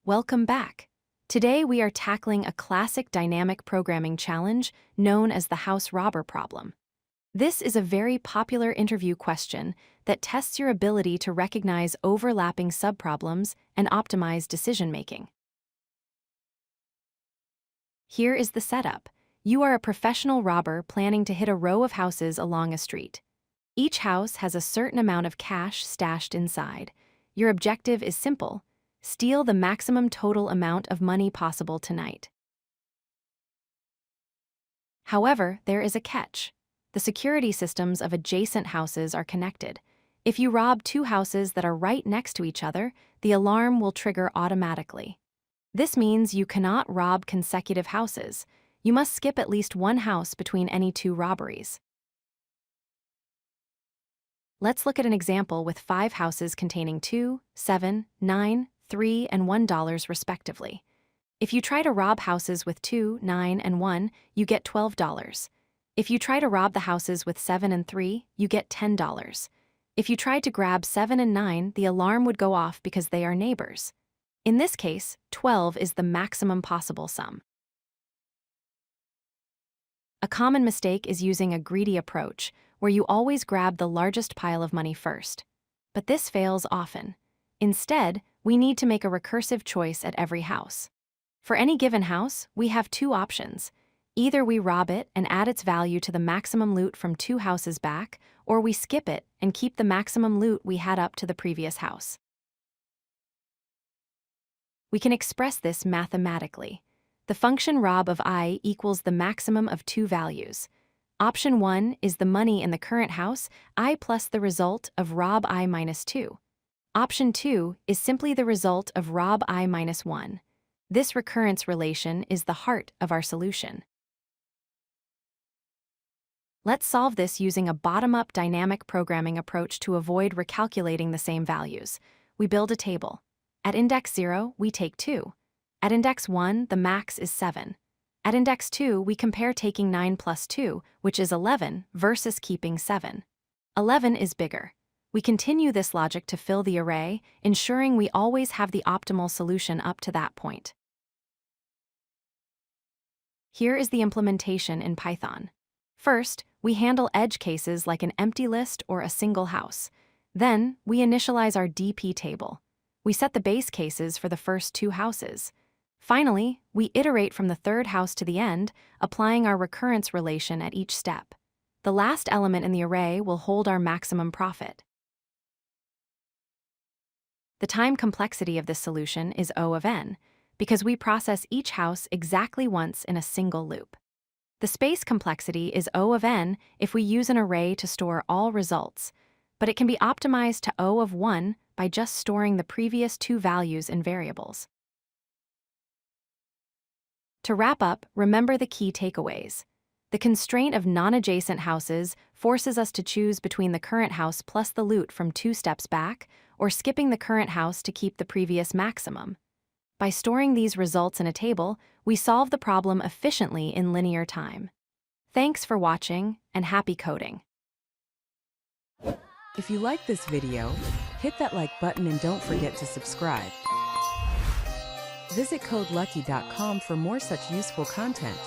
Welcome back. Today we are tackling a classic dynamic programming challenge known as the house robber problem. This is a very popular interview question that tests your ability to recognize overlapping subproblems and optimize decision-making. Here is the setup. You are a professional robber planning to hit a row of houses along a street. Each house has a certain amount of cash stashed inside. Your objective is simple: steal the maximum total amount of money possible tonight. However, there is a catch. The security systems of adjacent houses are connected. If you rob two houses that are right next to each other, the alarm will trigger automatically. This means you cannot rob consecutive houses. You must skip at least one house between any two robberies. Let's look at an example with 5 houses containing $2, $7, $9, $3, and $1 respectively. If you try to rob houses with 2, 9, and 1, you get $12. If you try to rob the houses with 7 and 3, you get $10. If you tried to grab 7 and 9, the alarm would go off because they are neighbors. In this case, 12 is the maximum possible sum. A common mistake is using a greedy approach, where you always grab the largest pile of money first. But this fails often. Instead, we need to make a recursive choice at every house. For any given house, we have 2 options. Either we rob it and add its value to the maximum loot from 2 houses back, or we skip it and keep the maximum loot we had up to the previous house. We can express this mathematically. The function rob of I equals the maximum of 2 values. Option 1 is the money in the current house, I plus the result of rob I minus 2. Option 2 is simply the result of rob I minus 1. This recurrence relation is the heart of our solution. Let's solve this using a bottom-up dynamic programming approach to avoid recalculating the same values. We build a table. At index 0, we take 2. At index 1, the max is 7. At index 2, we compare taking 9 plus 2, which is 11, versus keeping 7. 11 is bigger. We continue this logic to fill the array, ensuring we always have the optimal solution up to that point. Here is the implementation in Python. First, we handle edge cases like an empty list or a single house. Then, we initialize our DP table. We set the base cases for the first 2 houses. Finally, we iterate from the 3rd house to the end, applying our recurrence relation at each step. The last element in the array will hold our maximum profit. The time complexity of this solution is O of n, because we process each house exactly once in a single loop. The space complexity is O of n if we use an array to store all results, but it can be optimized to O of 1 by just storing the previous 2 values in variables. To wrap up, remember the key takeaways. The constraint of non-adjacent houses forces us to choose between the current house plus the loot from 2 steps back, or skipping the current house to keep the previous maximum. By storing these results in a table, we solve the problem efficiently in linear time. Thanks for watching, and happy coding. If you like this video, hit that like button and don't forget to subscribe. Visit codelucky.com for more such useful content.